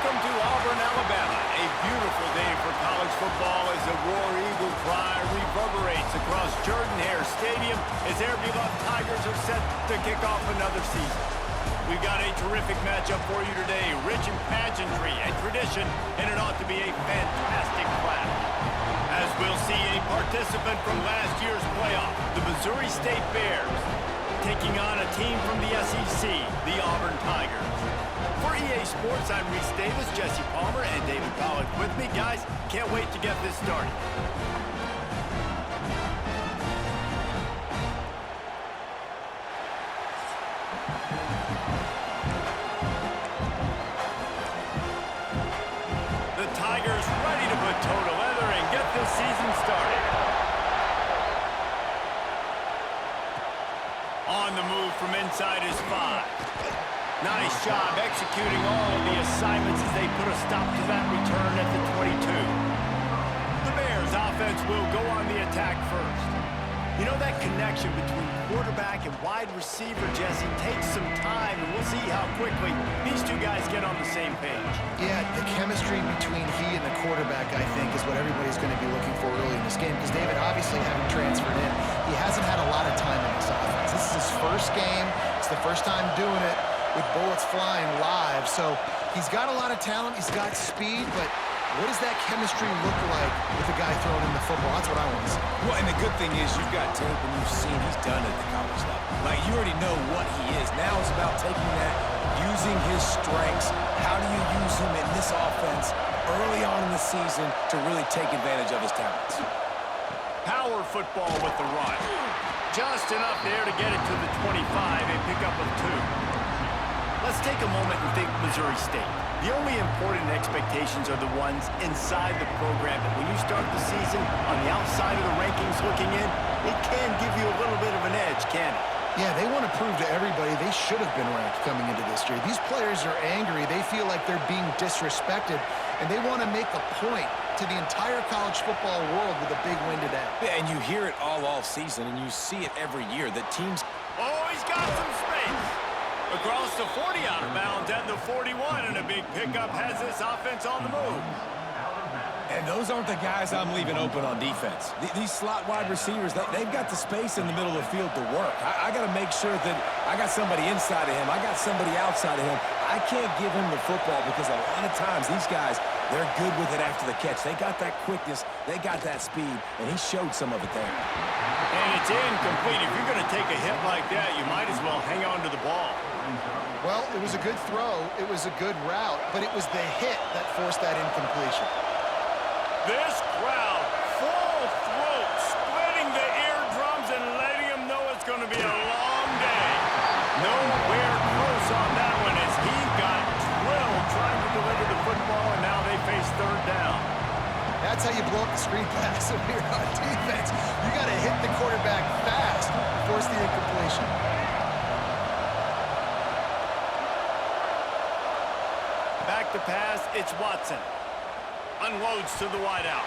Welcome to Auburn, Alabama. A beautiful day for college football as the War Eagle cry reverberates across Jordan-Hare Stadium as their beloved Tigers are set to kick off another season. We've got a terrific matchup for you today, rich in pageantry and tradition, and it ought to be a fantastic clash. As we'll see a participant from last year's playoff, the Missouri State Bears, taking on a team from the SEC, the Auburn Tigers. For EA Sports, I'm Reese Davis, Jesse Palmer, and David Pollack with me. Guys, can't wait to get this started. The Tigers ready to put toe to leather and get this season started. On the move from inside is 5. Nice job executing all of the assignments as they put a stop to that return at the 22. The Bears offense will go on the attack first. You know, that connection between quarterback and wide receiver, Jesse, takes some time, and we'll see how quickly these two guys get on the same page. Yeah, the chemistry between he and the quarterback, I think, is what everybody's going to be looking for early in this game, because David, obviously having transferred in, he hasn't had a lot of time in this offense. This is his first game. It's the first time doing it with bullets flying live. So he's got a lot of talent. He's got speed, but what does that chemistry look like with the guy throwing in the football? That's what I want to see. Well, and the good thing is you've got tape and you've seen he's done it at the college level. Like, you already know what he is. Now it's about taking that, using his strengths. How do you use him in this offense early on in the season to really take advantage of his talents? Power football with the run. Just enough there to get it to the 25, a pickup of 2. Let's take a moment and think Missouri State. The only important expectations are the ones inside the program. But when you start the season on the outside of the rankings looking in, it can give you a little bit of an edge, can it? Yeah, they want to prove to everybody they should have been ranked coming into this year. These players are angry. They feel like they're being disrespected, and they want to make a point to the entire college football world with a big win today. Yeah, and you hear it all season, and you see it every year. The teams... Oh, he's got some space. Across the 40 out of bounds and the 41, and a big pickup has this offense on the move. And those aren't the guys I'm leaving open on defense. These slot wide receivers, they've got the space in the middle of the field to work. I got to make sure that I got somebody inside of him. I got somebody outside of him. I can't give him the football because a lot of times these guys, they're good with it after the catch. They got that quickness. They got that speed, and he showed some of it there. And it's incomplete. If you're going to take a hit like that, you might as well hang on to the ball. Well, it was a good throw. It was a good route, but it was the hit that forced that incompletion. This crowd, full throat, splitting the eardrums and letting them know it's going to be a long day. Nowhere close on that one as he got drilled trying to deliver the football, and now they face third down. That's how you blow up the screen pass when you're on defense. You got to hit the quarterback fast to force the incompletion. Back to pass, it's Watson. Unloads to the wideout.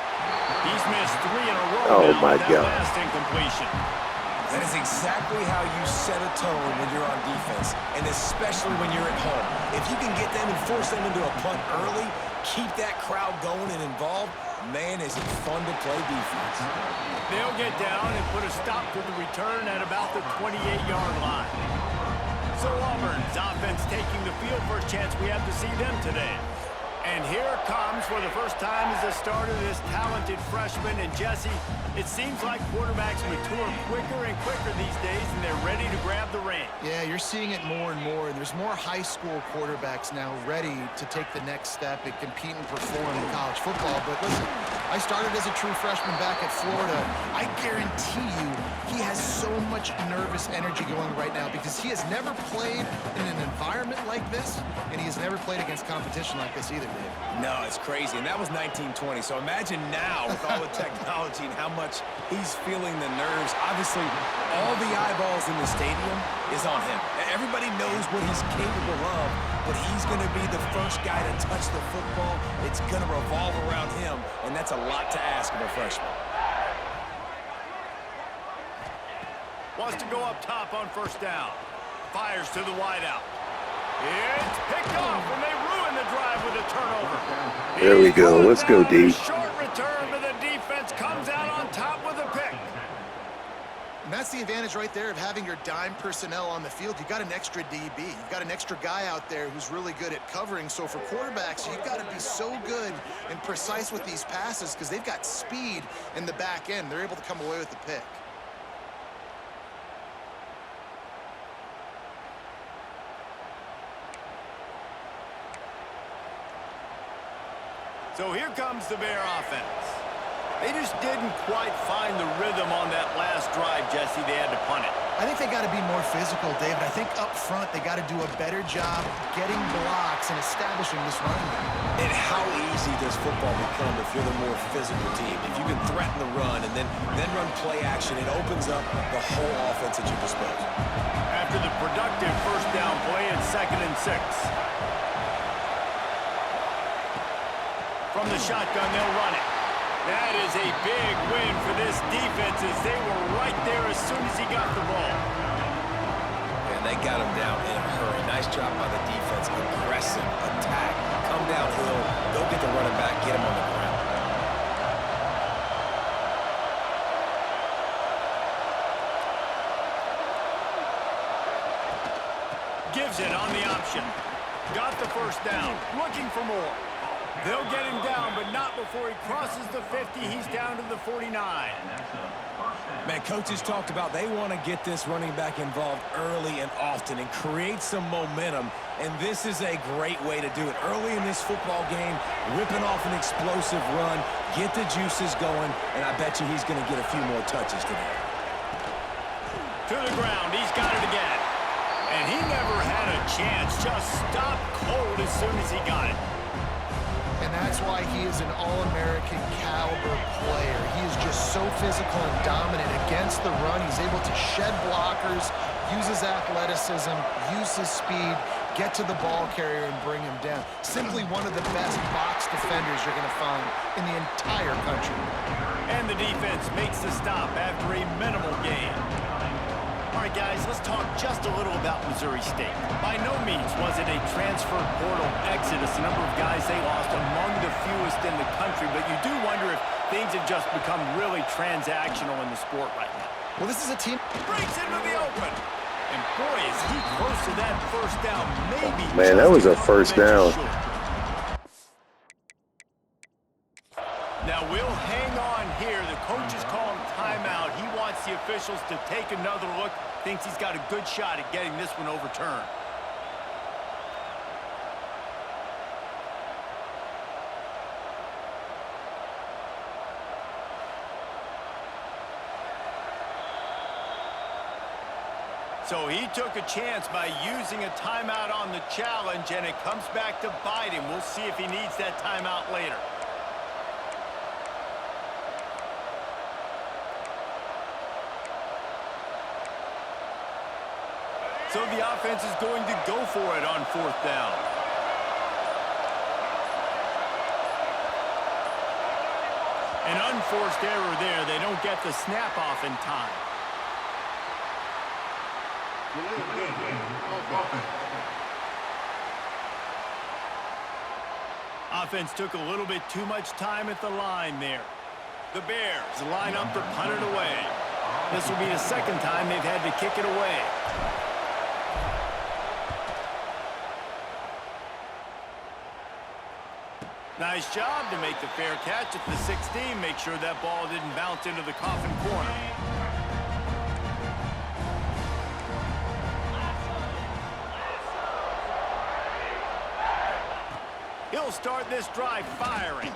He's missed 3 in a row now with that last incompletion. That is exactly how you set a tone when you're on defense, and especially when you're at home. If you can get them and force them into a punt early, keep that crowd going and involved, man, is it fun to play defense. They'll get down and put a stop to the return at about the 28-yard line. So Auburn's offense taking the field. First chance we have to see them today. And here comes for the first time as a starter this talented freshman. And Jesse, it seems like quarterbacks mature quicker and quicker these days, and they're ready to grab the reins. Yeah, you're seeing it more and more. And there's more high school quarterbacks now ready to take the next step and compete and perform in college football. But listen, I started as a true freshman back at Florida. I guarantee you he has so much nervous energy going right now because he has never played in an environment like this, and he has never played against competition like this either, Dave. No, it's crazy, and that was 1920. So imagine now with all the technology and how much he's feeling the nerves. Obviously, all the eyeballs in the stadium is on him. Everybody knows what he's capable of, but he's going to be the first guy to touch the football. It's going to revolve around him, and that's a lot to ask of a freshman. Wants to go up top on first down. Fires to the wideout. It's picked off when they ruin the the drive with a turnover. There we go. Let's go, D. Short return, but the defense comes out on top with a pick. And that's the advantage right there of having your dime personnel on the field. You've got an extra DB. You've got an extra guy out there who's really good at covering. So for quarterbacks, you've got to be so good and precise with these passes because they've got speed in the back end. They're able to come away with the pick. So here comes the Bear offense. They just didn't quite find the rhythm on that last drive, Jesse. They had to punt it. I think they got to be more physical, David. I think up front they got to do a better job getting blocks and establishing this running game. And how easy does football become if you're the more physical team? If you can threaten the run and then run play action, it opens up the whole offense at your disposal. After the productive first down play, it's 2nd and 6. From the shotgun, they'll run it. That is a big win for this defense as they were right there as soon as he got the ball. And they got him down in a hurry. Nice job by the defense. Aggressive attack. Come downhill. Go get the running back. Get him on the ground. Gives it on the option. Got the first down. Looking for more. They'll get him down, but not before he crosses the 50. He's down to the 49. Man, coaches talked about they want to get this running back involved early and often and create some momentum, and this is a great way to do it. Early in this football game, ripping off an explosive run, get the juices going, and I bet you he's going to get a few more touches today. To the ground, he's got it again. And he never had a chance, just stopped cold as soon as he got it. And that's why he is an All-American caliber player. He is just so physical and dominant against the run. He's able to shed blockers, use his athleticism, use his speed, get to the ball carrier and bring him down. Simply one of the best box defenders you're going to find in the entire country. And the defense makes the stop after a minimal gain. All right, guys, let's talk just a little about Missouri State. By no means was it a transfer portal exodus. The number of guys they lost among the fewest in the country, but you do wonder if things have just become really transactional in the sport right now. Well, this is a team... Breaks into the open. And boy, is he close to that first down. Maybe. Man, that was a first down. Now we'll hang on here. The coach is calling timeout. He wants the officials to take another look. Thinks he's got a good shot at getting this one overturned. So he took a chance by using a timeout on the challenge, and it comes back to bite him. We'll see if he needs that timeout later. So the offense is going to go for it on 4th down. An unforced error there. They don't get the snap off in time. Offense took a little bit too much time at the line there. The Bears line up to punt it away. This will be the 2nd time they've had to kick it away. Nice job to make the fair catch at the 16. Make sure that ball didn't bounce into the coffin corner. He'll start this drive firing.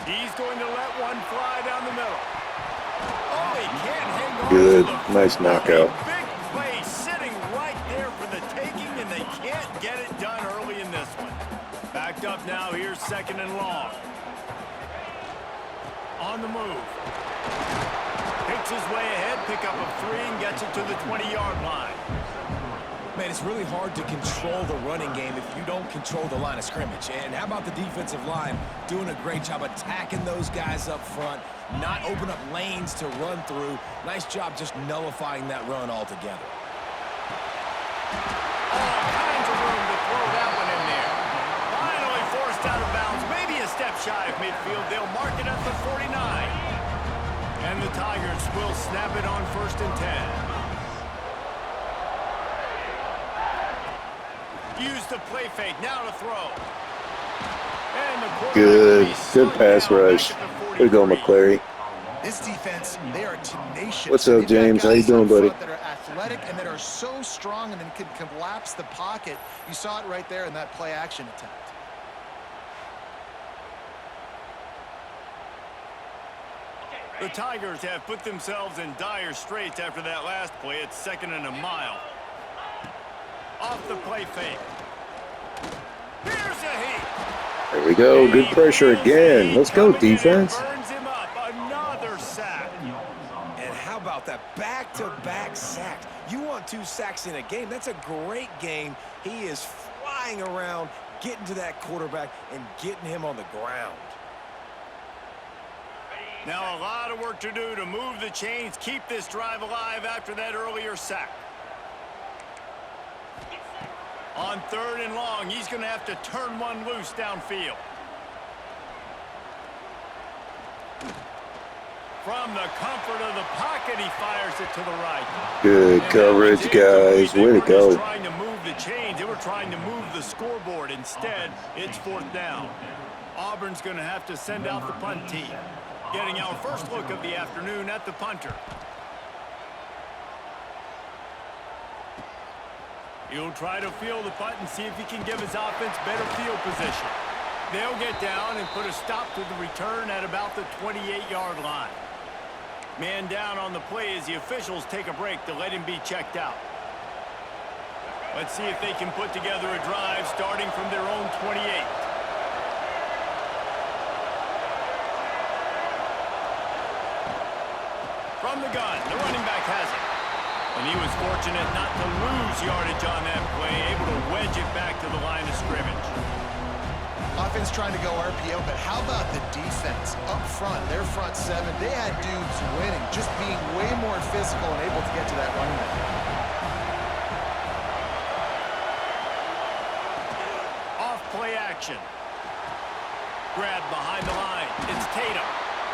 He's going to let one fly down the middle. Oh, he can't hang on. Good. Nice knockout. Big play sitting right there for the taking, and they can't get it done early in this one. Backed up now. Here's 2nd and long. On the move. Picks his way ahead, pick up a 3, and gets it to the 20-yard line. Man, it's really hard to control the running game if you don't control the line of scrimmage. And how about the defensive line doing a great job attacking those guys up front, not open up lanes to run through. Nice job just nullifying that run altogether. All kinds of room to throw that one in there. a step shy of midfield. They'll mark it at the 49. And the Tigers will snap it on 1st and 10. Use the play fake. Now to throw. And the Good pass rush. Way to go, McClary. This defense, they are tenacious. What's up, They've got James? How you guys doing, up buddy? front that are athletic and that are so strong and then can collapse the pocket. You saw it right there in that play action attempt. The Tigers have put themselves in dire straits after that last play. It's 2nd and a mile. Off the play fake. Here's a heat. There we go. Good pressure again. Let's go, defense. Burns him up. Another sack. And how about that back-to-back sacks? You want 2 sacks in a game. That's a great game. He is flying around, getting to that quarterback and getting him on the ground. Now a lot of work to do to move the chains, keep this drive alive after that earlier sack. On 3rd and long, he's going to have to turn one loose downfield. From the comfort of the pocket, he fires it to the right. Good coverage, guys. Way to go. They were trying to move the chains. They were trying to move the scoreboard. Instead, it's 4th down. Auburn's going to have to send out the punt team. Getting our first look of the afternoon at the punter. He'll try to field the punt and see if he can give his offense better field position. They'll get down and put a stop to the return at about the 28-yard line. Man down on the play as the officials take a break to let him be checked out. Let's see if they can put together a drive starting from their own 28. From the gun, the running back has it. And he was fortunate not to lose yardage on that play, able to wedge it back to the line of scrimmage. Offense trying to go RPO, but how about the defense up front? Their front 7, they had dudes winning, just being way more physical and able to get to that running back. Off play action. Grab behind the line. It's Tatum.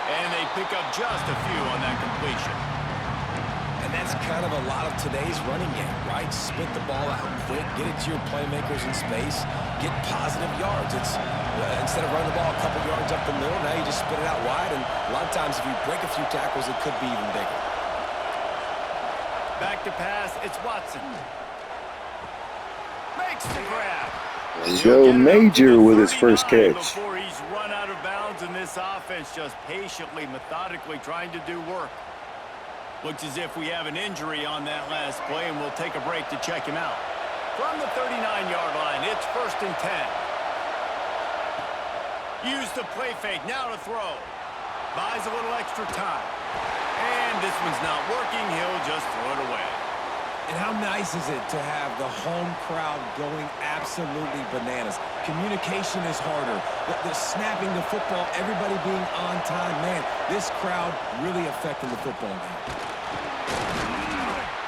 And they pick up just a few on that completion. And that's kind of a lot of today's running game, right? Spit the ball out quick, get it to your playmakers in space, get positive yards. It's instead of running the ball a couple yards up the middle, now you just spit it out wide, and a lot of times if you break a few tackles, it could be even bigger. Back to pass, it's Watson. Makes the grab. Joe Major with his first catch. Before he's run out of bounds, and this offense just patiently, methodically trying to do work. Looks as if we have an injury on that last play, and we'll take a break to check him out. From the 39-yard line, it's 1st and 10. Use the play fake, now to throw. Buys a little extra time. And this one's not working, he'll just throw it away. And how nice is it to have the home crowd going absolutely bananas? Communication is harder. The snapping the football, everybody being on time. Man, this crowd really affecting the football game.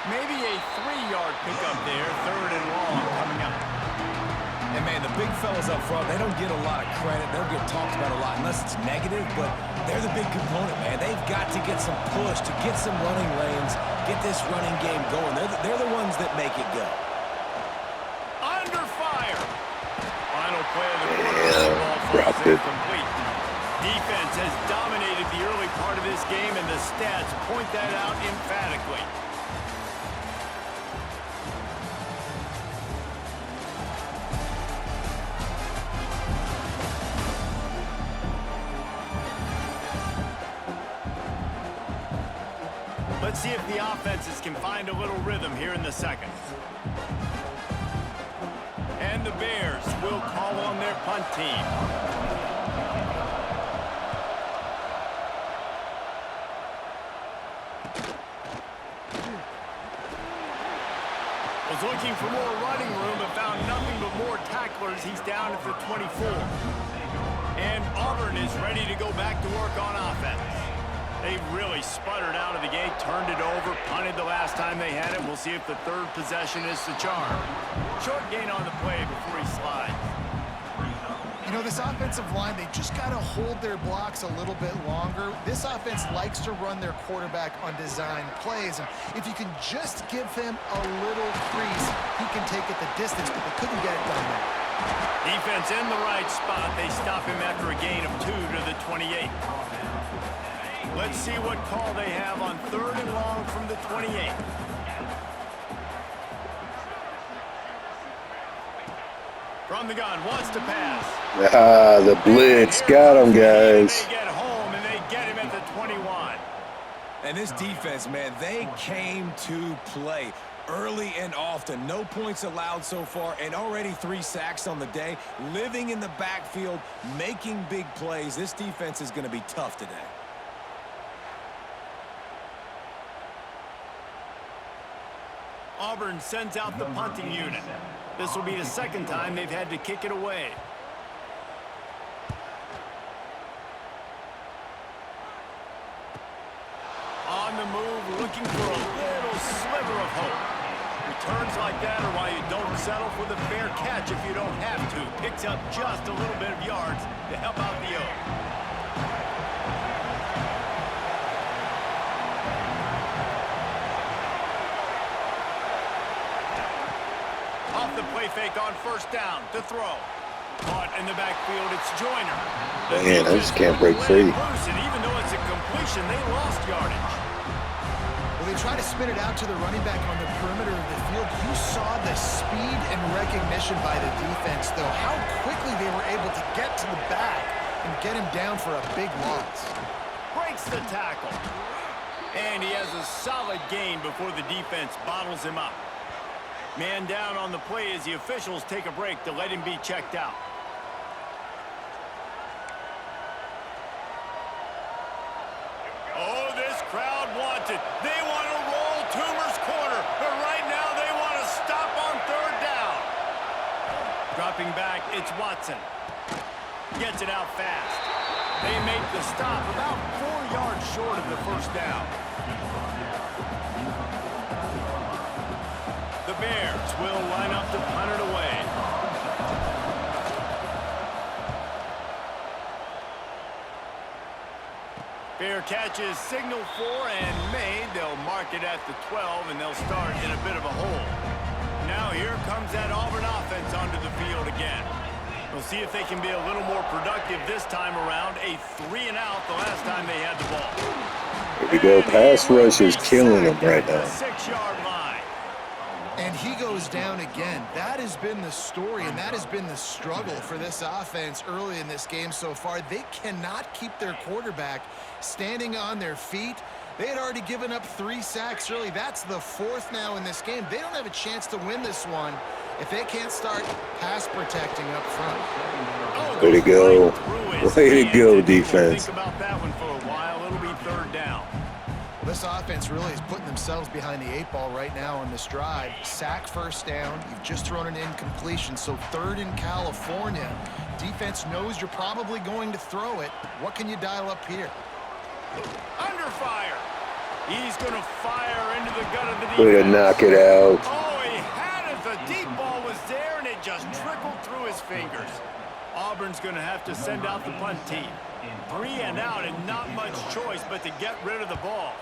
Maybe a 3-yard pickup there, 3rd and long coming up. And, man, the big fellas up front, they don't get a lot of credit. They don't get talked about a lot unless it's negative, but they're the big component, man. They've got to get some push, to get some running lanes, get this running game going. They're the ones that make it go. Under fire. Final play of the quarter. Dropped it. Complete. Defense has dominated the early part of this game, and the stats point that out emphatically. Let's see if the offenses can find a little rhythm here in the second. And the Bears will call on their punt team. Was looking for more running room, but found nothing but more tacklers. He's down at the 24. And Auburn is ready to go back to work on offense. They really sputtered out of the gate, turned it over, punted the last time they had it. We'll see if the 3rd possession is the charm. Short gain on the play before he slides. You know, this offensive line, they just got to hold their blocks a little bit longer. This offense likes to run their quarterback on design plays, and if you can just give him a little crease, he can take it the distance, but they couldn't get it done there. Defense in the right spot. They stop him after a gain of 2 to the 28. Let's see what call they have on 3rd and long from the 28. From the gun, wants to pass. Ah, the blitz. Got him, guys. They get home, and they get him at the 21. And this defense, man, they came to play early and often. No points allowed so far, and already 3 sacks on the day. Living in the backfield, making big plays. This defense is going to be tough today. Auburn sends out the punting unit. This will be the 2nd time they've had to kick it away. On the move, looking for a little sliver of hope. Returns like that are why you don't settle for the fair catch if you don't have to. Picks up just a little bit of yards to help out the O. Off the play fake on 1st down to throw. Caught in the backfield, it's Joyner. Man, I just can't break free. Even though it's a completion, they lost yardage. Well, they try to spin it out to the running back on the perimeter of the field. You saw the speed and recognition by the defense, though. How quickly they were able to get to the back and get him down for a big loss. Breaks the tackle. And he has a solid gain before the defense bottles him up. Man down on the play as the officials take a break to let him be checked out. Oh, this crowd wants it. They want to roll Toomer's corner, but right now they want to stop on 3rd down. Dropping back, it's Watson. Gets it out fast. They make the stop about 4 yards short of the 1st down. The Bears will line up to punt it away. Fair catch is signaled for and made. They'll mark it at the 12, and they'll start in a bit of a hole. Now here comes that Auburn offense onto the field again. We'll see if they can be a little more productive this time around. A 3 and out the last time they had the ball. Here we go. Pass rush is killing them right now. 6-yard line. And he goes down again. That has been the story, and that has been the struggle for this offense early in this game so far. They cannot keep their quarterback standing on their feet. They had already given up 3 sacks early. That's the 4th now in this game. They don't have a chance to win this one if they can't start pass protecting up front. Way to go. Way to go, defense. Think about that one for a while. It'll be 3rd down. This offense really is putting themselves behind the 8 ball right now on this drive. Sack 1st down. You've just thrown an incompletion, so 3rd in California. Defense knows you're probably going to throw it. What can you dial up here? Under fire. He's going to fire into the gut of the defense. Way to knock it out. Oh, he had it. The deep ball was there, and it just trickled through his fingers. Auburn's going to have to send out the punt team. 3 and out, and not much choice but to get rid of the ball.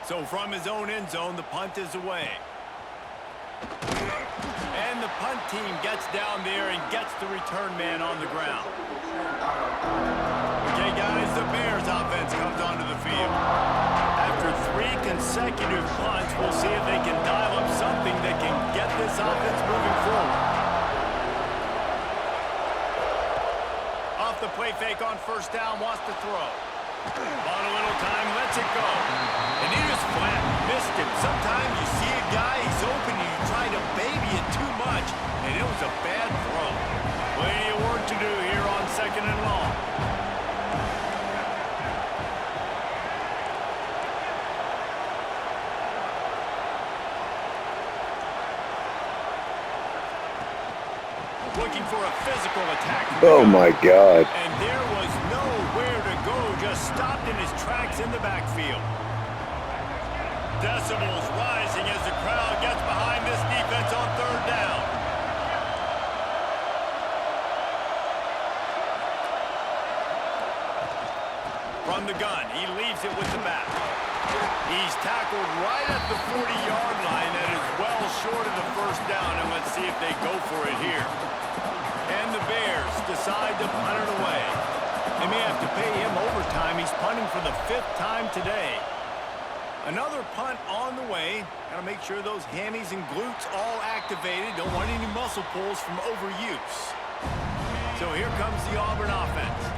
So from his own end zone, the punt is away. And the punt team gets down there and gets the return man on the ground. Okay, guys, the Bears offense comes onto the field. After 3 consecutive punts, we'll see if they can dial up something that can get this offense moving forward. Off the play fake on 1st down, wants to throw. On a little time, lets it go. And he just flat missed him. Sometimes you see a guy, he's open, and you try to baby it too much, and it was a bad throw. Plenty of work to do here on 2nd and long. Looking for a physical attack. Oh, my God. And there was nowhere to go, just stopped in his tracks in the backfield. Decibels rising as the crowd gets behind this defense on 3rd down. from the gun. He leaves it with the back. He's tackled right at the 40-yard line. That is well short of the first down, and let's see if they go for it here. And the Bears decide to punt it away. They may have to pay him overtime. He's punting for the 5th time today. Another punt on the way. Got to make sure those hammies and glutes all activated. Don't want any muscle pulls from overuse. So here comes the Auburn offense.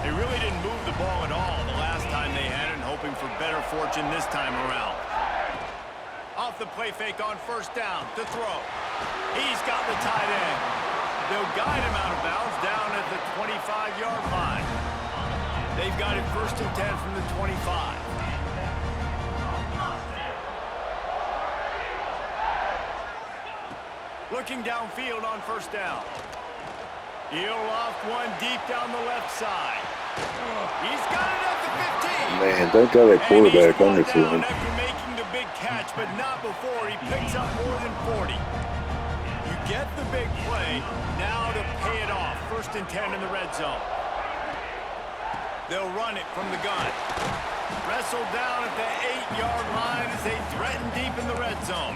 They really didn't move the ball at all the last time they had it, hoping for better fortune this time around. Off the play fake on first down to throw. He's got the tight end. They'll guide him out of bounds down at the 25-yard line. They've got it 1st and 10 from the 25. Looking downfield on first down. He'll loft one deep down the left side. He's got it at the 15. Man, don't tell that quarterback under to him. After making the big catch, but not before he picks up more than 40. You get the big play, now to pay it off. 1st and 10 in the red zone. They'll run it from the gun. Wrestled down at the 8-yard line as they threaten deep in the red zone.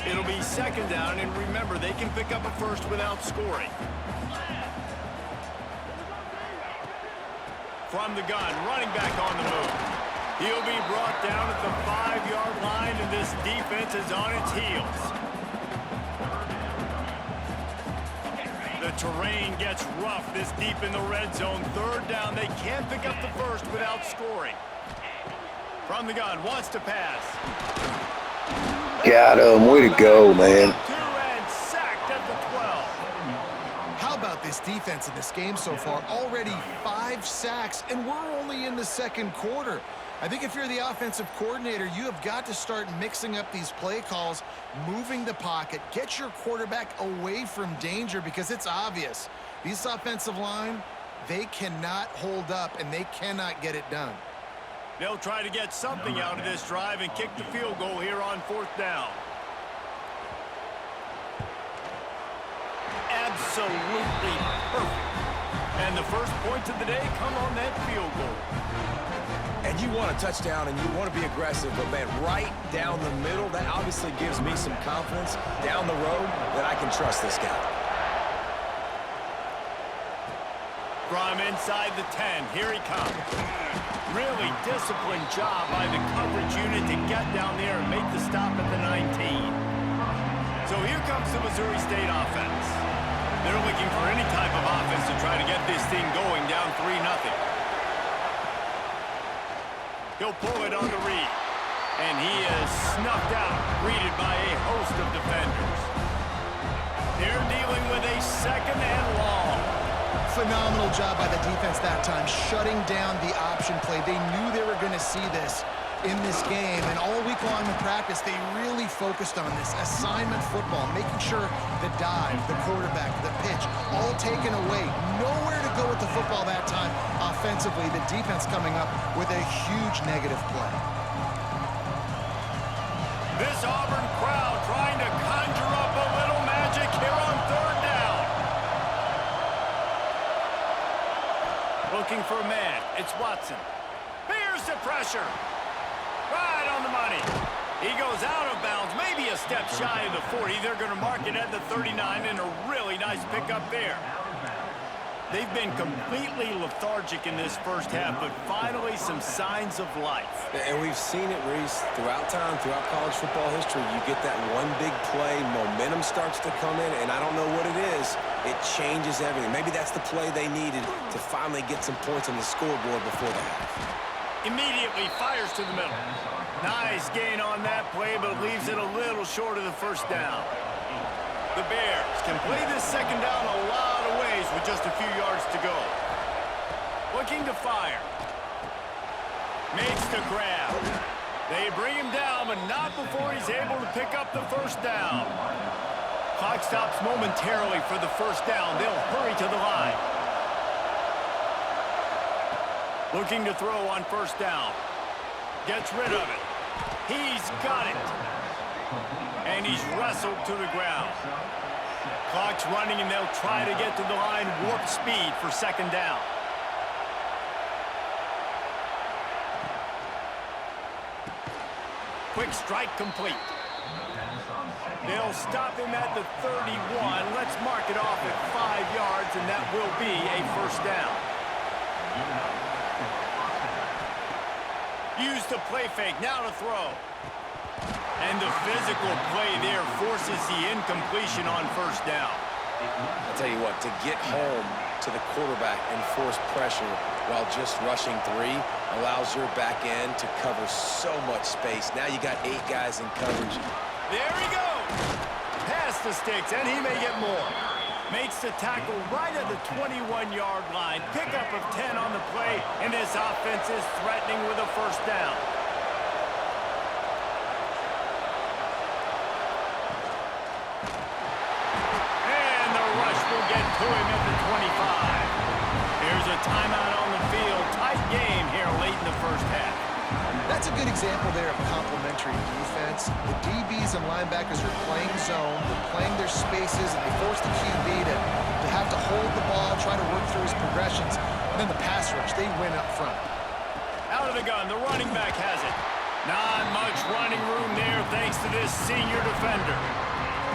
It'll be 2nd down, and remember, they can pick up a first without scoring. From the gun, running back on the move. He'll be brought down at the 5-yard line, and this defense is on its heels. The terrain gets rough this deep in the red zone. 3rd down, they can't pick up the first without scoring. From the gun, wants to pass. Got him. Way to go, man. And sacked at the 12. How about this defense in this game so far? Already 5 sacks, and we're only in the 2nd quarter. I think if you're the offensive coordinator, you have got to start mixing up these play calls, moving the pocket, get your quarterback away from danger, because it's obvious. These offensive line, they cannot hold up, and they cannot get it done. They'll try to get something out of this drive and kick the field goal here on 4th down. Absolutely perfect. And the first points of the day come on that field goal. And you want a touchdown and you want to be aggressive, but man, right down the middle, that obviously gives me some confidence down the road that I can trust this guy. From inside the 10, here he comes. Really disciplined job by the coverage unit to get down there and make the stop at the 19. So here comes the Missouri State offense. They're looking for any type of offense to try to get this thing going down 3-0. He'll pull it on the read. And he is snuffed out, greeted by a host of defenders. They're dealing with a 2nd and long. Phenomenal job by the defense that time, shutting down the option play. They knew they were going to see this in this game, and all week long in practice, they really focused on this assignment football, making sure the dive, the quarterback, the pitch, all taken away. Nowhere to go with the football that time offensively. The defense coming up with a huge negative play. This Auburn crowd trying to conjure up a little magic here on 3rd down. Looking for a man. It's Watson. Here's the pressure. Right on the money. He goes out of bounds, maybe a step shy of the 40. They're going to mark it at the 39, and a really nice pickup there. They've been completely lethargic in this first half, but finally some signs of life. And we've seen it, Reese, throughout time, throughout college football history. You get that one big play, momentum starts to come in, and I don't know what it is. It changes everything. Maybe that's the play they needed to finally get some points on the scoreboard before the half. Immediately fires to the middle. Nice gain on that play, but leaves it a little short of the 1st down. The Bears can play this 2nd down a lot of ways with just a few yards to go. Looking to fire. Makes the grab. They bring him down, but not before he's able to pick up the 1st down. Clock stops momentarily for the 1st down. They'll hurry to the line. Looking to throw on 1st down. Gets rid of it. He's got it. And he's wrestled to the ground. Clock's running, and they'll try to get to the line warp speed for 2nd down. Quick strike complete. They'll stop him at the 31. Let's mark it off at 5 yards, and that will be a first down. Use the play fake, now to throw. And the physical play there forces the incompletion on first down. I'll tell you what, to get home to the quarterback and force pressure while just rushing 3 allows your back end to cover so much space. Now you got 8 guys in coverage. There he goes. Past the sticks, and he may get more. Makes the tackle right at the 21-yard line. Pickup of 10 on the play, and this offense is threatening with a first down. And the rush will get to him at the 25. Here's a timeout on the field. Tight game here late in the first half. That's a good example there of complementary defense. The DBs and linebackers are playing zone, they're playing their spaces, and they force the QB to have to hold the ball, try to work through his progressions, and then the pass rush, they win up front. Out of the gun, the running back has it. Not much running room there thanks to this senior defender.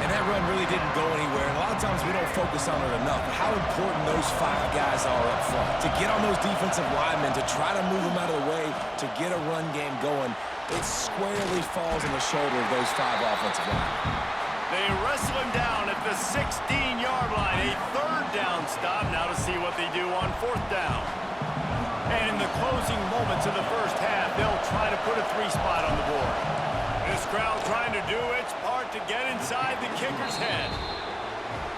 And that run really didn't go anywhere. And a lot of times we don't focus on it enough. But how important those 5 guys are up front. To get on those defensive linemen, to try to move them out of the way, to get a run game going, it squarely falls on the shoulder of those 5 offensive linemen. They wrestle him down at the 16-yard line. A third down stop. Now to see what they do on fourth down. And in the closing moments of the first half, they'll try to put a 3 spot on the board. This crowd trying to do its part to get inside the kicker's head.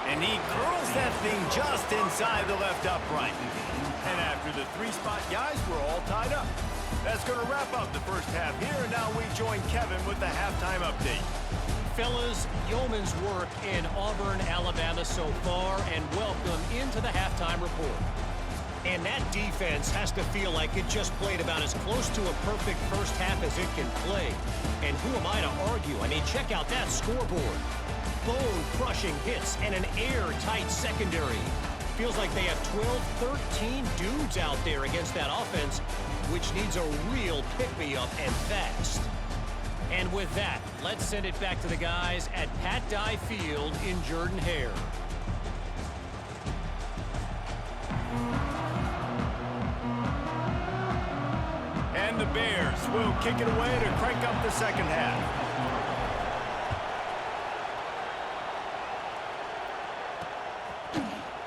And he curls that thing just inside the left upright. And after the 3 spot, guys, we're all tied up. That's going to wrap up the first half here. And now we join Kevin with the halftime update. Fellas, yeoman's work in Auburn, Alabama so far, and welcome into the halftime report. And that defense has to feel like it just played about as close to a perfect first half as it can play. And who am I to argue? I mean, check out that scoreboard. Bone-crushing hits and an airtight secondary. Feels like they have 12, 13 dudes out there against that offense, which needs a real pick-me-up and fast. And with that, let's send it back to the guys at Pat Dye Field in Jordan-Hare. And the Bears will kick it away to crank up the second half.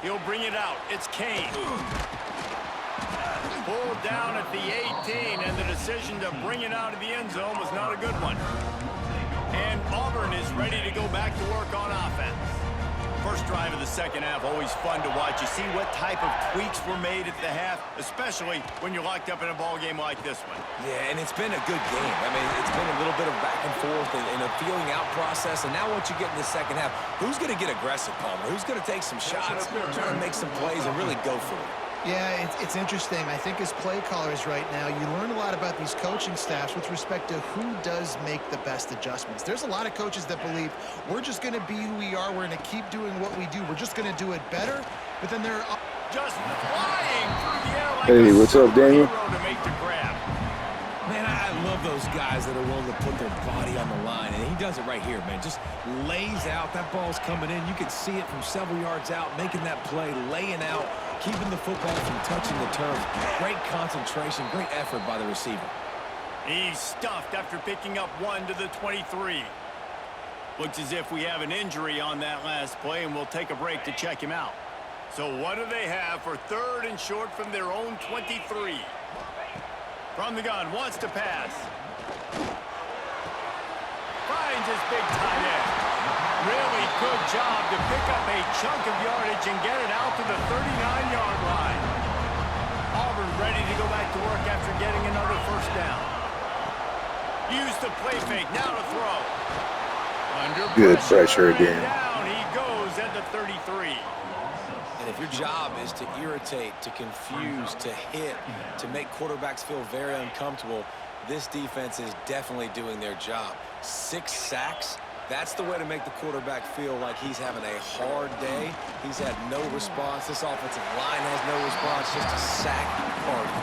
He'll bring it out. It's Kane. Pulled down at the 18, and the decision to bring it out of the end zone was not a good one. And Auburn is ready to go back to work on offense. First drive of the second half, always fun to watch. You see what type of tweaks were made at the half, especially when you're locked up in a ball game like this one. Yeah, and it's been a good game. I mean, it's been a little bit of back and forth and a feeling out process. And now once you get in the second half, who's going to get aggressive, Palmer? Who's going to take some shots, try to make some plays, and really go for it? Yeah, it's interesting. I think as play callers right now, you learn a lot about these coaching staffs with respect to who does make the best adjustments. There's a lot of coaches that believe we're just going to be who we are. We're going to keep doing what we do. We're just going to do it better. But then they're just flying through the air like Hey, what's up, Daniel? to make the grab. Man, I love those guys that are willing to put their body on the line, and he does it right here, man. Just lays out. That ball's coming in. You can see it from several yards out, making that play, laying out, keeping the football from touching the turf. Great concentration, great effort by the receiver. He's stuffed after picking up 1 to the 23. Looks as if we have an injury on that last play, and we'll take a break to check him out. So what do they have for 3rd and short from their own 23? From the gun, wants to pass. Finds his big tight end. Really good job to pick up a chunk of yardage and get it out to the 39-yard line. Auburn ready to go back to work after getting another first down. Use the play fake, now to throw. Under Good pressure and again. down he goes at the 33. And if your job is to irritate, to confuse, to hit, to make quarterbacks feel very uncomfortable, this defense is definitely doing their job. 6 sacks, that's the way to make the quarterback feel like he's having a hard day. He's had no response. This offensive line has no response, just a sack party.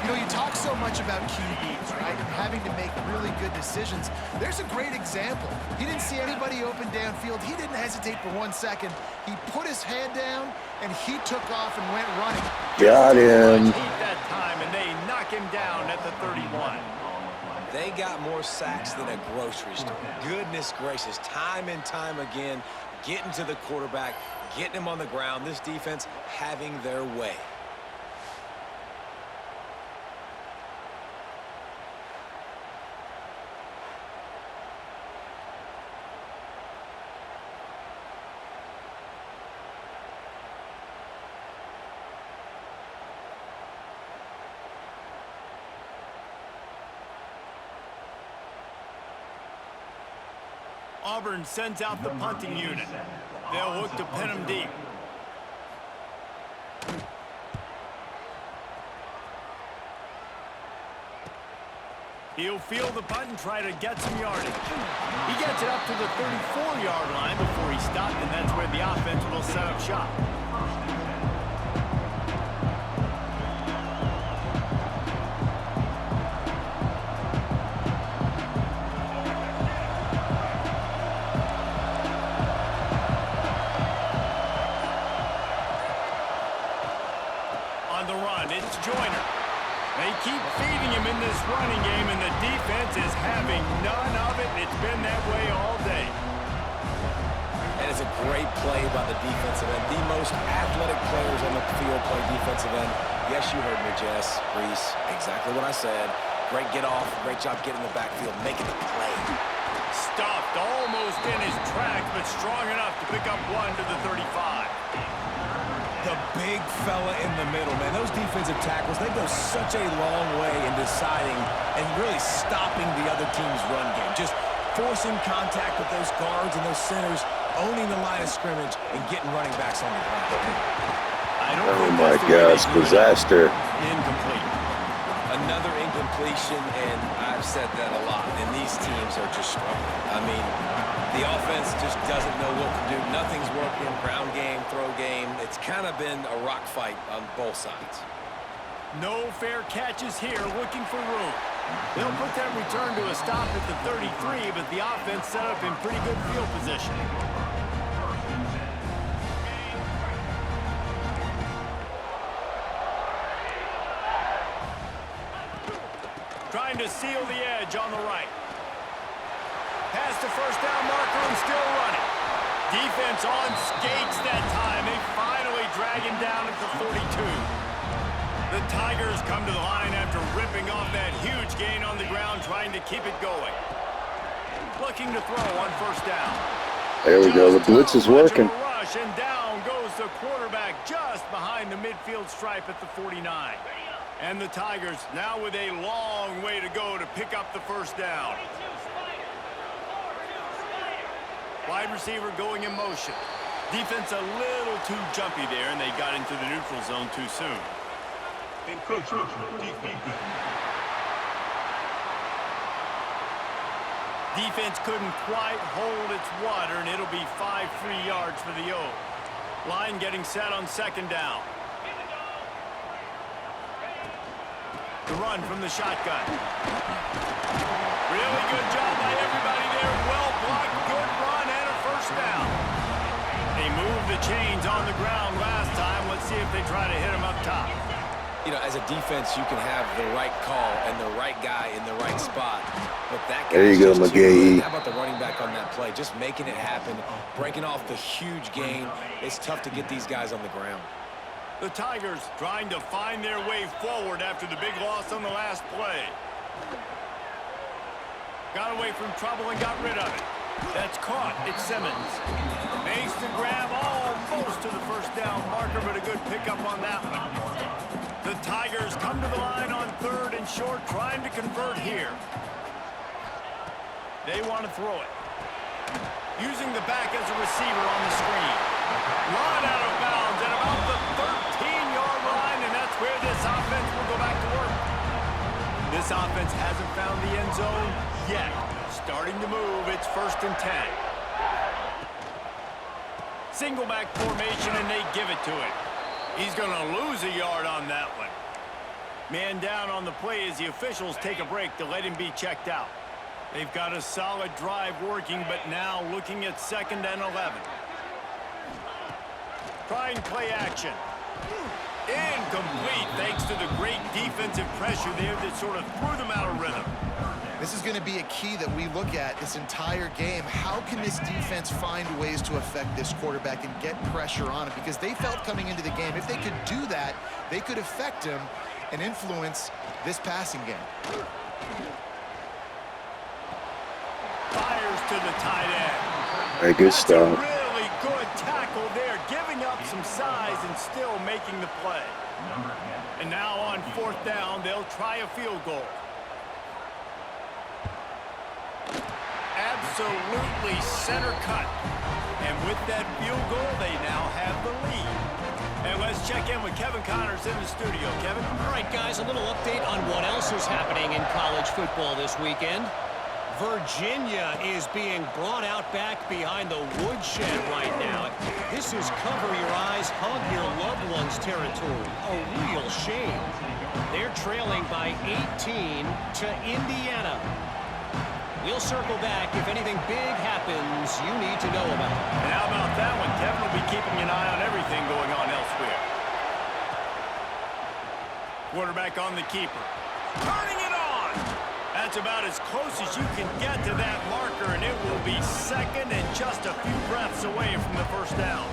You You know, you talk so much about QBs, right, and having to make really good decisions. There's a great example. He didn't see anybody open downfield. He didn't hesitate for 1 second. He put his head down, and he took off and went running. Got him. That time, and they knock him down at the 31. They got more sacks than a grocery store. Goodness gracious, time and time again, getting to the quarterback, getting him on the ground. This defense having their way. Auburn sends out the punting unit. They'll look to pin him deep. He'll field the punt and try to get some yardage. He gets it up to the 34-yard line before he stopped, and that's where the offense will set up shop. Joyner. They keep feeding him in this running game, and the defense is having none of it. It's been that way all day. And it's a great play by the defensive end. The most athletic players on the field play defensive end. Yes, you heard me, Jess, Reese. Exactly what I said. Great get off. Great job getting the backfield, making the play. Stopped almost in his track, but strong enough to pick up one to the 35. The big fella in the middle, man. Those defensive tackles, they go such a long way in deciding and really stopping the other team's run game. Just forcing contact with those guards and those centers, owning the line of scrimmage, and getting running backs on the ground. Oh my gosh, disaster. Incomplete. Another incompletion, and I've said that a lot, and these teams are just struggling. I mean, the offense just doesn't know what to do. Nothing's working. Ground game, throw game. It's kind of been a rock fight on both sides. No fair catches here, looking for room. They'll put that return to a stop at the 33, but the offense set up in pretty good field position. Trying to seal the edge on the right. Past the first down marker and still running. Defense on skates that time. They finally drag him down at the 42. The Tigers come to the line after ripping off that huge gain on the ground, trying to keep it going. Looking to throw on first down. There we go. The blitz is working. Rush, and down goes the quarterback just behind the midfield stripe at the 49. And the Tigers now with a long way to go to pick up the first down. Wide receiver going in motion. Defense a little too jumpy there, and they got into the neutral zone too soon. Defense couldn't quite hold its water, and it'll be 5 free yards for the O. Line getting set on second down. The run from the shotgun. Really good job by everybody there. Well blocked, good run, and a first down. They moved the chains on the ground last time. Let's see if they try to hit him up top. You know, as a defense, you can have the right call and the right guy in the right spot. But that there you go, McGahee. How about the running back on that play? Just making it happen, breaking off the huge gain. It's tough to get these guys on the ground. The Tigers trying to find their way forward after the big loss on the last play. Got away from trouble and got rid of it. That's caught. It's Simmons. Makes the grab almost to the first down marker, but a good pickup on that one. The Tigers come to the line on third and short, trying to convert here. They want to throw it. Using the back as a receiver on the screen. Run out of bounds at about the 13-yard line, and that's where this offense will go back to work. This offense hasn't found the end zone yet. Starting to move, it's 1st and 10. Single back formation, and they give it to him. He's going to lose a yard on that one. Man down on the play as the officials take a break to let him be checked out. They've got a solid drive working, but now looking at 2nd and 11. Trying play action. Incomplete thanks to the great defensive pressure there that sort of threw them out of rhythm. This is going to be a key that we look at this entire game. How can this defense find ways to affect this quarterback and get pressure on him? Because they felt coming into the game, if they could do that, they could affect him and influence this passing game. Fires to the tight end. Very good stop. That's a really good tackle there, giving up some size and still making the play. And now on 4th down, they'll try a field goal. Absolutely center cut. And with that field goal, they now have the lead. And let's check in with Kevin Connors in the studio. Kevin? All right, guys, a little update on what else is happening in college football this weekend. Virginia is being brought out back behind the woodshed right now. This is cover your eyes, hug your loved ones territory. A real shame. They're trailing by 18 to Indiana. We'll circle back if anything big happens you need to know about. And how about that one? Kevin will be keeping an eye on everything going on elsewhere. Quarterback on the keeper. Turning it on! That's about as close as you can get to that marker, and it will be 2nd and just a few breaths away from the 1st down.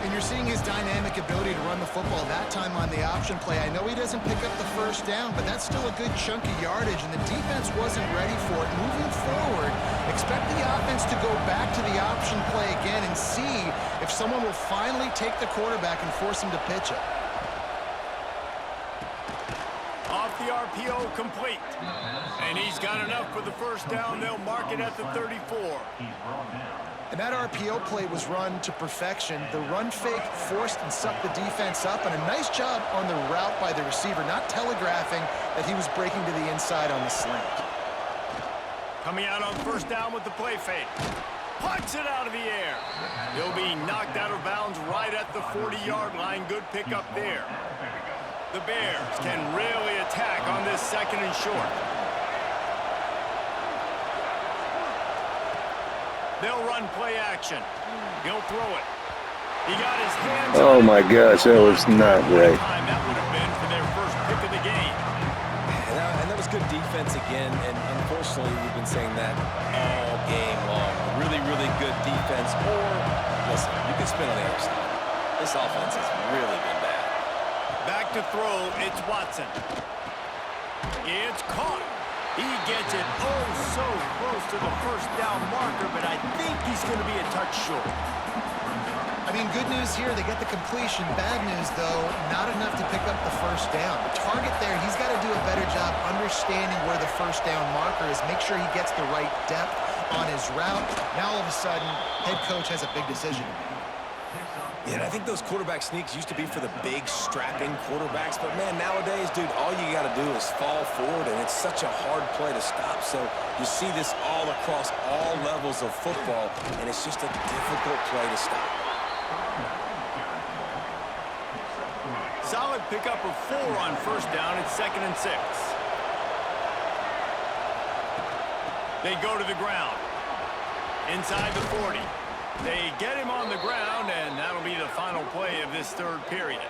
And you're seeing his dynamic ability to run the football, that time on the option play. I know he doesn't pick up the 1st down, but that's still a good chunk of yardage, and the defense wasn't ready for it. Moving forward, expect the offense to go back to the option play again and see if someone will finally take the quarterback and force him to pitch it. Off the RPO, complete. And he's got enough for the 1st down. They'll mark it at the 34. And that RPO play was run to perfection. The run fake forced and sucked the defense up, and a nice job on the route by the receiver, not telegraphing that he was breaking to the inside on the slant. Coming out on 1st down with the play fake. Puts it out of the air. He'll be knocked out of bounds right at the 40-yard line. Good pickup there. The Bears can really attack on this 2nd and short. They'll run play action. He'll throw it. He got his hands on it. Oh my gosh, that was not right. That would have been for their first pick of the game. And that was good defense again, and unfortunately we've been saying that all game long. Really, really good defense. Or, listen, you can spin on the other side. This offense has really been bad. Back to throw, it's Watson. It's caught. He gets it oh so close to the 1st down marker, but I think he's going to be a touch short. I mean, good news here, they get the completion. Bad news, though, not enough to pick up the 1st down. The target there, he's got to do a better job understanding where the 1st down marker is, make sure he gets the right depth on his route. Now, all of a sudden, head coach has a big decision to make. Yeah, and I think those quarterback sneaks used to be for the big, strapping quarterbacks. But, man, nowadays, dude, all you got to do is fall forward, and it's such a hard play to stop. So you see this all across all levels of football, and it's just a difficult play to stop. Solid pickup of 4 on 1st down. It's 2nd and 6. They go to the ground. Inside the 40. They get him on the ground, and that'll be the final play of this 3rd period.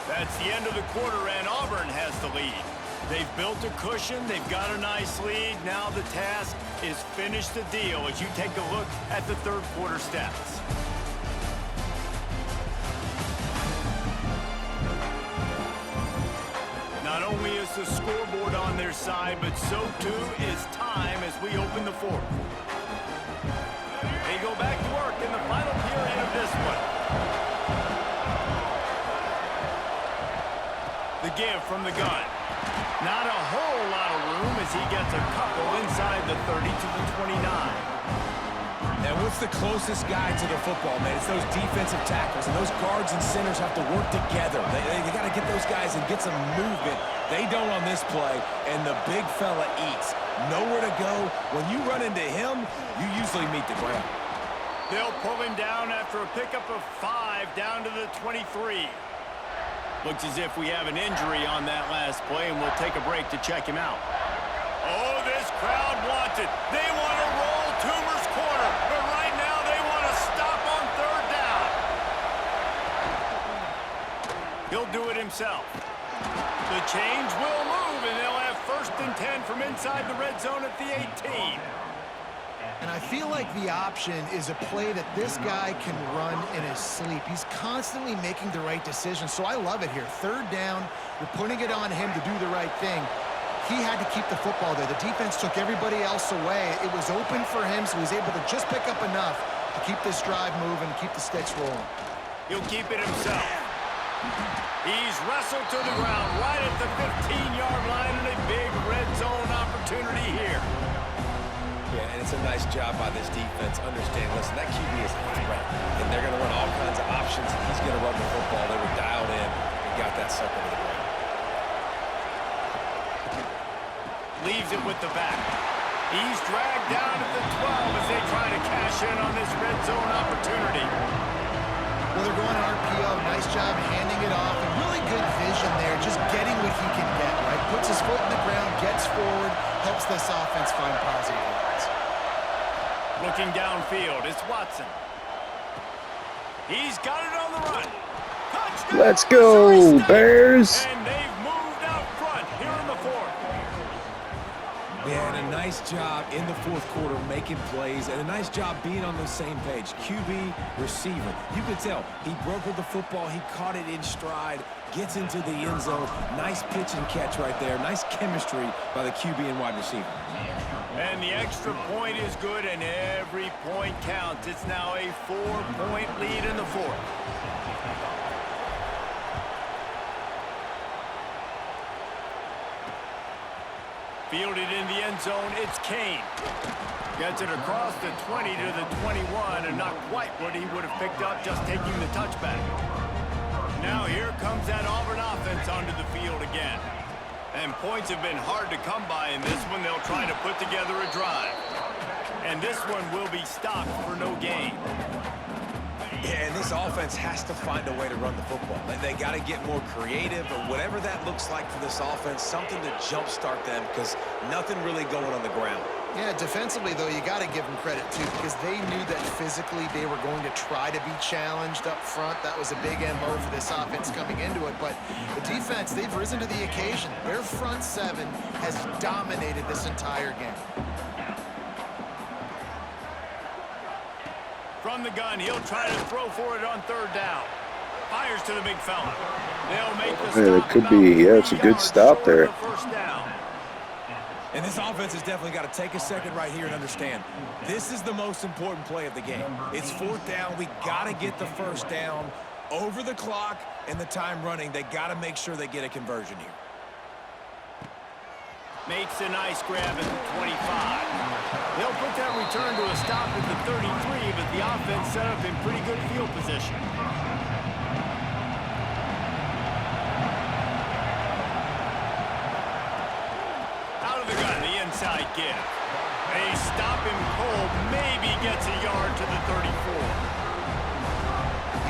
That's the end of the quarter, and Auburn has the lead. They've built a cushion. They've got a nice lead. Now the task is finish the deal as you take a look at the 3rd quarter stats. Not only is the scoreboard on their side, but so too is time as we open the 4th. They go back to work in the final period of this one. The give from the gun. Not a whole lot of room as he gets a couple inside the 30 to the 29. And what's the closest guy to the football, man? It's those defensive tackles, and those guards and centers have to work together. They got to get those guys and get some movement. They don't on this play, and the big fella eats. nowhere to go. When you run into him, you usually meet the ground. They'll pull him down after a pickup of 5 down to the 23. Looks as if we have an injury on that last play, and we'll take a break to check him out. Oh, this crowd wants it. They want to roll Toomer's corner, but right now they want to stop on 3rd down. He'll do it himself. The change will move, and they'll have 1st and 10 from inside the red zone at the 18. And I feel like the option is a play that this guy can run in his sleep. He's constantly making the right decision, so I love it here. 3rd down, you're putting it on him to do the right thing. He had to keep the football there. The defense took everybody else away. It was open for him, so he was able to just pick up enough to keep this drive moving, keep the sticks rolling. He'll keep it himself. He's wrestled to the ground right at the 15-yard line, and a big red zone opportunity here. Yeah, and it's a nice job by this defense. Understand, listen, that QB is a threat, and they're going to run all kinds of options, and he's going to run the football. They were dialed in and got that sucker to the ground. Leaves it with the back. He's dragged down at the 12 as they try to cash in on this red zone opportunity. Well, they're going RPO. Nice job handing it off, and really good vision there, just getting what he can get, right? Puts his foot in the ground, gets forward, helps this offense find positive yards. Looking downfield, it's Watson. He's got it on the run. Touchdown! Let's go, Bears! And they've moved out front here in the 4th. Yeah, and a nice job in the 4th quarter making plays, and a nice job being on the same page. QB, receiver. You could tell he brokered the football. He caught it in stride, gets into the end zone. Nice pitch and catch right there. Nice chemistry by the QB and wide receiver. And the extra point is good, and every point counts. It's now a 4-point lead in the 4th. Fielded in the end zone, it's Kane. Gets it across the 20 to the 21, and not quite what he would have picked up just taking the touchback. Now here comes that Auburn offense onto the field again. And points have been hard to come by in this one. They'll try to put together a drive. And this one will be stopped for no gain. Yeah, and this offense has to find a way to run the football. They got to get more creative, or whatever that looks like for this offense, something to jumpstart them, because nothing really going on the ground. Yeah, defensively, though, you got to give them credit, too, because they knew that physically they were going to try to be challenged up front. That was a big MO for this offense coming into it. But the defense, they've risen to the occasion. Their front 7 has dominated this entire game. From the gun, he'll try to throw for it on 3rd down. Fires to the big fella. They'll make the stop. It could be, yeah, it's a good stop there. First down. And this offense has definitely got to take a second right here and understand, this is the most important play of the game. It's 4th down. We got to get the 1st down over the clock and the time running. They got to make sure they get a conversion here. Makes a nice grab at the 25. They'll put that return to a stop at the 33, but the offense set up in pretty good field position. Out of the gun, the inside give. They stop him cold, maybe gets a yard to the 34.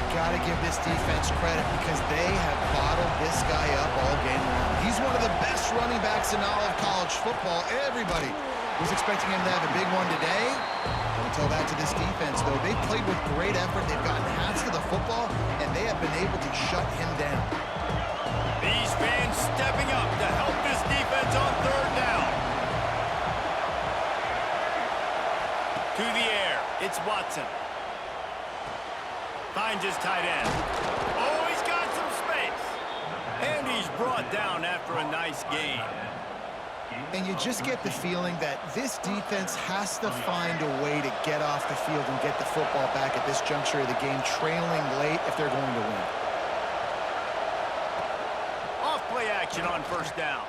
Got to give this defense credit because they have bottled this guy up all game long. He's one of the best running backs in all of college football. Everybody was expecting him to have a big one today. Don't tell that to this defense, though. They played with great effort. They've gotten halves to the football, and they have been able to shut him down. These fans stepping up to help this defense on 3rd down. To the air, it's Watson. Finds his tight end. Oh, he's got some space. And he's brought down after a nice gain. And you just get the feeling that this defense has to find a way to get off the field and get the football back at this juncture of the game, trailing late if they're going to win. Off play action on 1st down.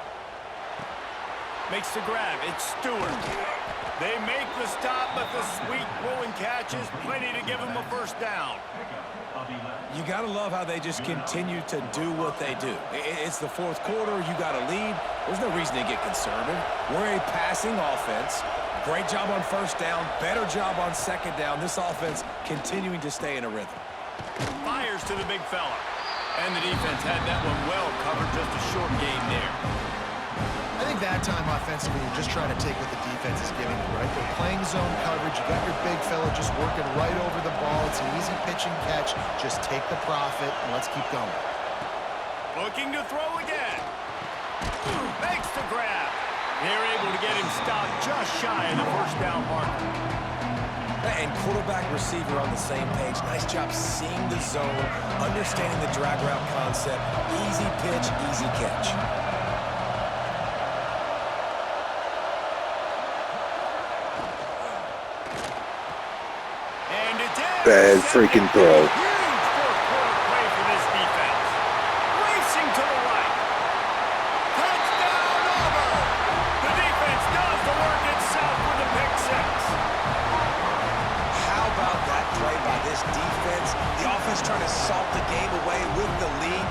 Makes the grab. It's Stewart. They make the stop, but the sweet throwing catch is plenty to give them a first down. You got to love how they just continue to do what they do. It's the fourth quarter. You got to lead. There's no reason to get conservative. We're a passing offense. Great job on first down. Better job on second down. This offense continuing to stay in a rhythm. Fires to the big fella. And the defense had that one well covered. Just a short gain there. I think that time offensively, you're just trying to take what the defense is giving you, right? They're playing zone coverage. You got your big fella just working right over the ball. It's an easy pitch and catch. Just take the profit, and let's keep going. Looking to throw again. Makes the grab. They're able to get him stopped just shy of the first down marker. And quarterback receiver on the same page. Nice job seeing the zone, understanding the drag route concept. Easy pitch, easy catch. Bad freaking throw. Huge fourth quarter play for this defense. Racing to the right. Touchdown, Auburn! The defense does the work itself with a pick six. How about that play by this defense? The offense trying to salt the game away with the lead.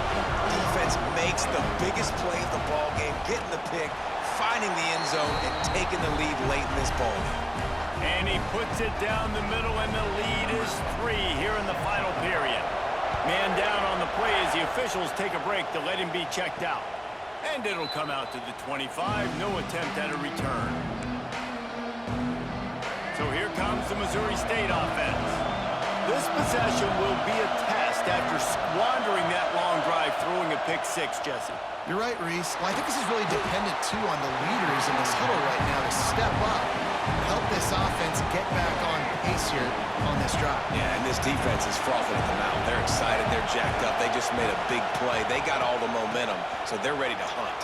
Defense makes the biggest play of the ball game, getting the pick, finding the end zone, and taking the lead late in this ball game. And he puts it down the middle, and the lead is 3 here in the final period. Man down on the play as the officials take a break to let him be checked out. And it'll come out to the 25. No attempt at a return. So here comes the Missouri State offense. This possession will be a test after squandering that long drive, throwing a pick six, Jesse. You're right, Reese. Well, I think this is really dependent, too, on the leaders in this huddle right now to step up and help this offense get back on pace here on this drive. Yeah, and this defense is frothing at the mouth. They're excited. They're jacked up. They just made a big play. They got all the momentum, so they're ready to hunt.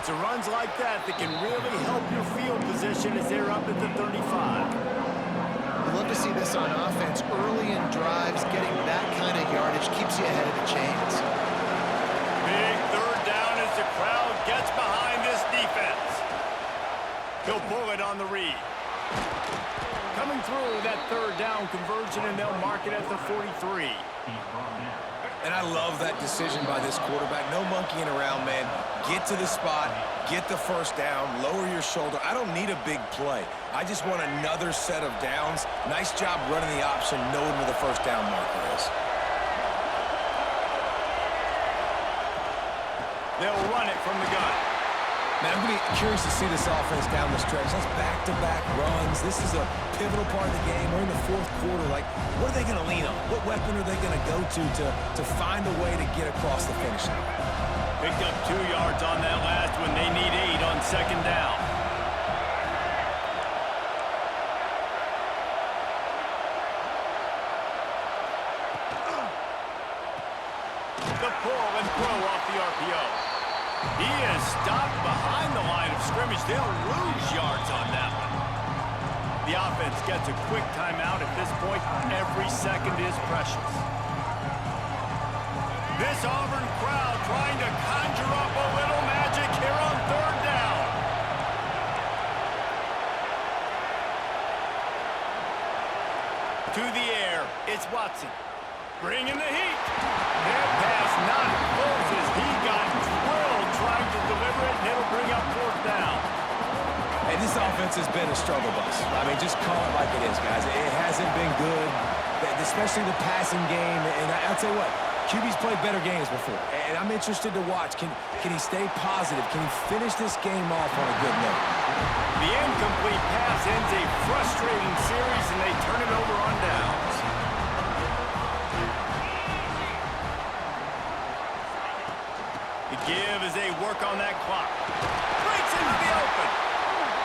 It's runs like that can really help your field position as they're up at the 35. I'd love to see this on offense. Early in drives, getting that kind of yardage keeps you ahead of the chains. Big third down as the crowd gets behind this defense. He'll pull it on the read. Coming through that third down conversion, and they'll mark it at the 43. And I love that decision by this quarterback. No monkeying around, man. Get to the spot, get the first down, lower your shoulder. I don't need a big play. I just want another set of downs. Nice job running the option, knowing where the first down marker is. They'll run it from the gun. Man, I'm going to be curious to see this offense down the stretch. That's back-to-back runs. This is a pivotal part of the game. We're in the fourth quarter. Like, what are they going to lean on? What weapon are they going to go to find a way to get across the finish line? Picked up 2 yards on that last one. They need 8 on second down. The pull and throw off the RPO. He is stopped behind the line of scrimmage. They'll lose yards on that one. The offense gets a quick timeout at this point. Every second is precious. This Auburn crowd trying to conjure up a little magic here on third down. To the air, it's Watson. Bringing the heat. That pass not close as he got drilled trying to deliver it, and it'll bring up fourth down. Hey, this offense has been a struggle bus. I mean, just call it like it is, guys. It hasn't been good, especially the passing game. And I'll tell you what, QB's played better games before, and I'm interested to watch. Can he stay positive? Can he finish this game off on a good note? The incomplete pass ends a frustrating series, and they turn it over on downs. The give as they work on that clock. Breaks into the open.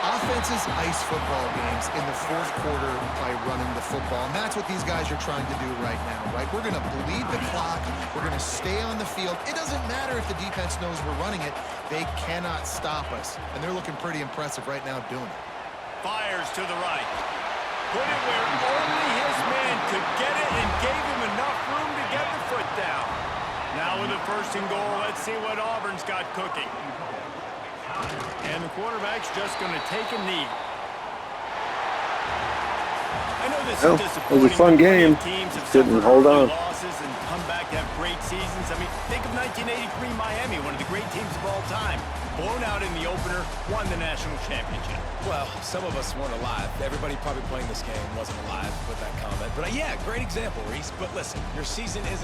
Offenses ice football games in the fourth quarter by running the football, and that's what these guys are trying to do right now, right? We're going to bleed the clock. We're going to stay on the field. It doesn't matter if the defense knows we're running it. They cannot stop us, and they're looking pretty impressive right now doing it. Fires to the right. Put it where only his man could get it and gave him enough room to get the foot down. Now with a first and goal, let's see what Auburn's got cooking. And the quarterback's just going to take a knee. I know this Well, is it disappointing. was a fun game. Teams have Didn't suffered hold early on. losses and come back to have great seasons. I mean, think of 1983 Miami, one of the great teams of all time. Blown out in the opener, won the national championship. Well, some of us weren't alive. Everybody probably playing this game wasn't alive with that comment. But yeah, great example, Reese. But listen, your season isn't